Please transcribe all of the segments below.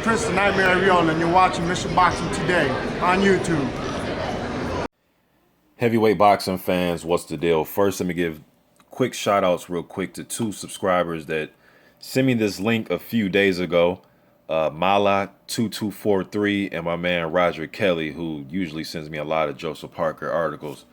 Chris the Nightmare Real, and you're watching Mission Boxing Today on YouTube. Heavyweight boxing fans, what's the deal? First, let me give quick shout outs real quick to 2 subscribers that sent me this link a few days ago. Mala2243 and my man Roger Kelly, who usually sends me a lot of Joseph Parker articles.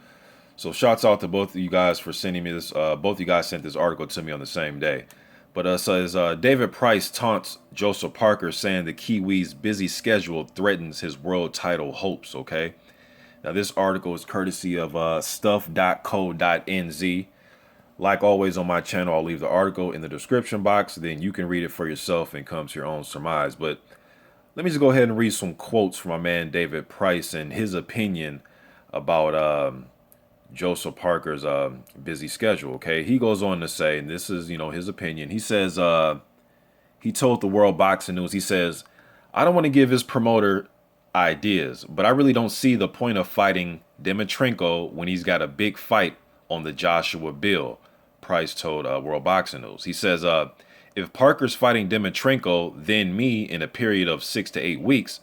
So shouts out to both of you guys for sending me this. Both of you guys sent this article to me on the same day. But it says David Price taunts Joseph Parker, saying the Kiwi's busy schedule threatens his world title hopes. Okay. Now this article is courtesy of stuff.co.nz. Like always on my channel, I'll leave the article in the description box. Then you can read it for yourself and come to your own surmise. But let me just go ahead and read some quotes from my man David Price and his opinion about Joseph Parker's busy schedule. Okay, he goes on to say, and this is, his opinion. He says he told the World Boxing News, he says, I don't want to give his promoter ideas, but I really don't see the point of fighting Dimitrenko when he's got a big fight on the Joshua bill, Price told World Boxing News. He says, if Parker's fighting Dimitrenko, then me in a period of 6 to 8 weeks,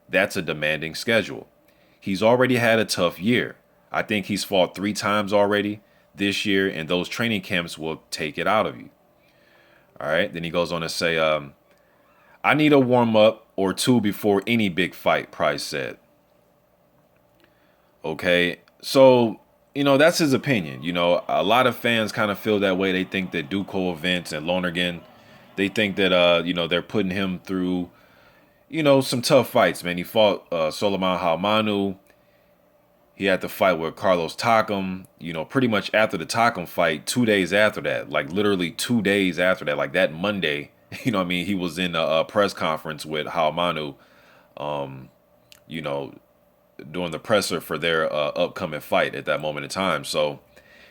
that's a demanding schedule. He's already had a tough year. I think he's fought 3 times already this year, and those training camps will take it out of you. All right. Then he goes on to say, I need a warm-up or 2 before any big fight, Price said. Okay. So, that's his opinion. A lot of fans kind of feel that way. They think that Duco events and Lonergan, they think that, they're putting him through, some tough fights, man. He fought Soliman Halmanu. He had to fight with Carlos Takam, pretty much after the Takam fight, 2 days after that, like literally 2 days after that, like that Monday, he was in a press conference with Halmanu, doing the presser for their upcoming fight at that moment in time. So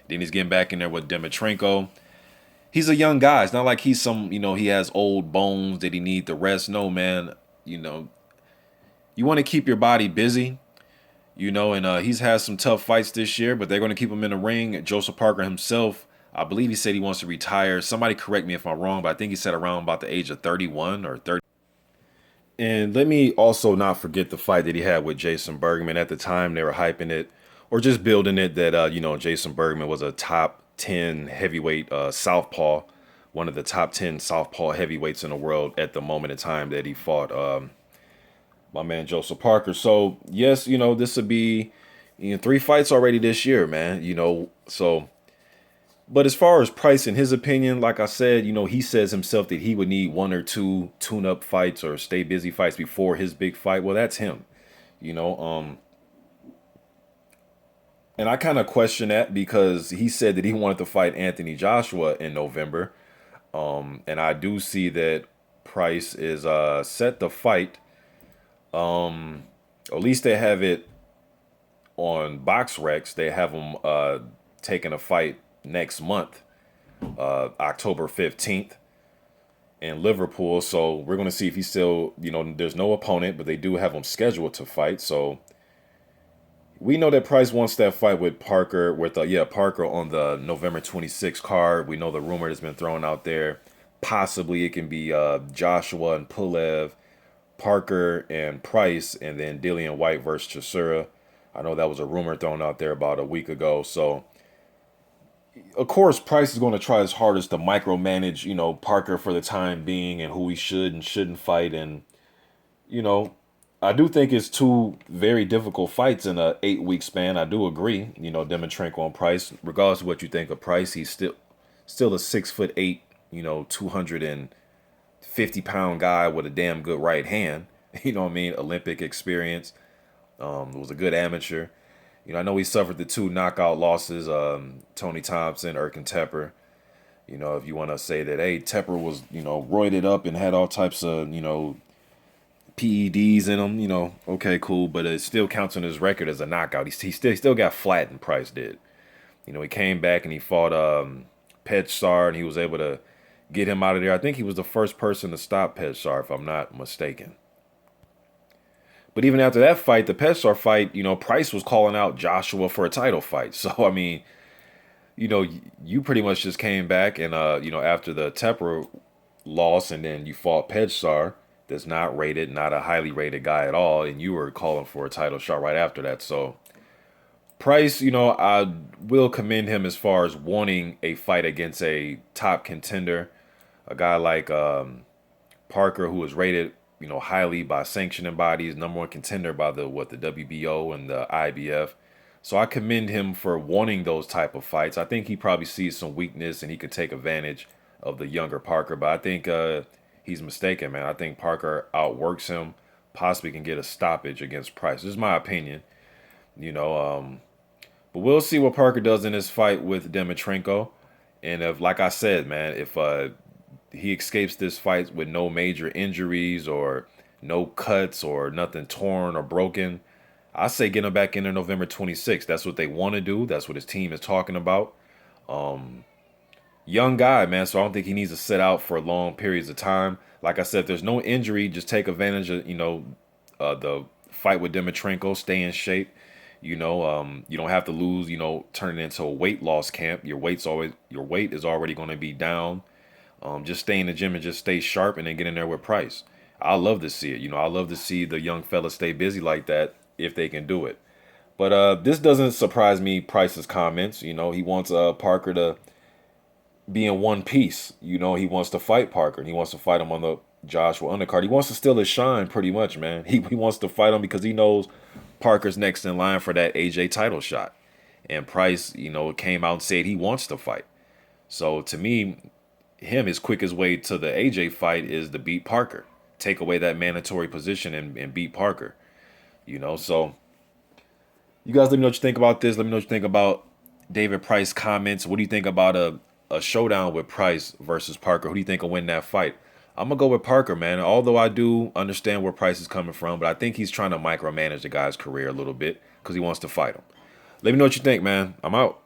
then he's getting back in there with Dimitrenko. He's a young guy. It's not like he's some, he has old bones that he need to rest. No, man, you want to keep your body busy, and he's had some tough fights this year, but they're going to keep him in the ring. Joseph Parker himself, I believe he said he wants to retire. Somebody correct me if I'm wrong, but I think he said around about the age of 31 or 30. And let me also not forget the fight that he had with Jason Bergman. At the time, they were hyping it or just building it that, Jason Bergman was a top 10 heavyweight southpaw, one of the top 10 southpaw heavyweights in the world at the moment in time that he fought my man Joseph Parker. So, yes, this would be 3 fights already this year, man, so. But as far as Price, in his opinion, like I said, he says himself that he would need 1 or 2 tune-up fights or stay busy fights before his big fight. Well, that's him, and I kind of question that because he said that he wanted to fight Anthony Joshua in November. And I do see that Price is set to fight. At least they have it on BoxRecs. They have him taking a fight next month, October 15th in Liverpool. So we're going to see if he's still, there's no opponent, but they do have him scheduled to fight. So we know that Price wants that fight with Parker, Parker on the November 26th card. We know the rumor that's been thrown out there. Possibly it can be Joshua and Pulev, Parker and Price, and then Dillian White versus Chisora. I know that was a rumor thrown out there about a week ago. So of course, Price is going to try his hardest to micromanage, Parker for the time being and who he should and shouldn't fight. And, I do think it's 2 very difficult fights in a 8-week span. I do agree, Dimitrenko and Price. Regardless of what you think of Price, he's still a 6'8", 250-pound guy with a damn good right hand. Olympic experience. Was a good amateur. I know he suffered the 2 knockout losses, Tony Thompson, Erkin Tepper. If you want to say that, hey, Tepper was, roided up and had all types of, PEDs in him, okay, cool. But it still counts on his record as a knockout. He still got flattened, Price did. He came back and he fought Petsar, and he was able to get him out of there. I think he was the first person to stop Petsar, if I'm not mistaken. But even after that fight, the Petsar fight, Price was calling out Joshua for a title fight. So, I mean, you pretty much just came back and, after the Tepper loss and then you fought Petsar, that's not rated, not a highly rated guy at all, and you were calling for a title shot right after that. So Price, I will commend him as far as wanting a fight against a top contender, a guy like Parker, who was rated, highly by sanctioning bodies, #1 contender by the WBO and the IBF. So I commend him for wanting those type of fights. I think he probably sees some weakness and he can take advantage of the younger Parker, but I think he's mistaken, man. I think Parker outworks him, possibly can get a stoppage against Price. This is my opinion, but we'll see what Parker does in this fight with Dimitrenko. And if, like I said, man, if he escapes this fight with no major injuries or no cuts or nothing torn or broken, I say get him back in there November 26th. That's what they want to do. That's what his team is talking about. Young guy, man, so I don't think he needs to sit out for long periods of time. Like I said, if there's no injury, just take advantage of, the fight with Dimitrenko, stay in shape. You don't have to lose, turn it into a weight loss camp. Your weight is already going to be down. Just stay in the gym and just stay sharp and then get in there with Price. I love to see it. I love to see the young fella stay busy like that if they can do it. But this doesn't surprise me, Price's comments. He wants Parker to be in one piece. He wants to fight Parker. And he wants to fight him on the Joshua undercard. He wants to steal his shine pretty much, man. He wants to fight him because he knows Parker's next in line for that AJ title shot. And Price, came out and said he wants to fight. So to me, his quickest way to the AJ fight is to beat Parker. Take away that mandatory position and beat Parker. So you guys let me know what you think about this. Let me know what you think about David Price comments. What do you think about a showdown with Price versus Parker? Who do you think will win that fight? I'm going to go with Parker, man. Although I do understand where Price is coming from, but I think he's trying to micromanage the guy's career a little bit because he wants to fight him. Let me know what you think, man. I'm out.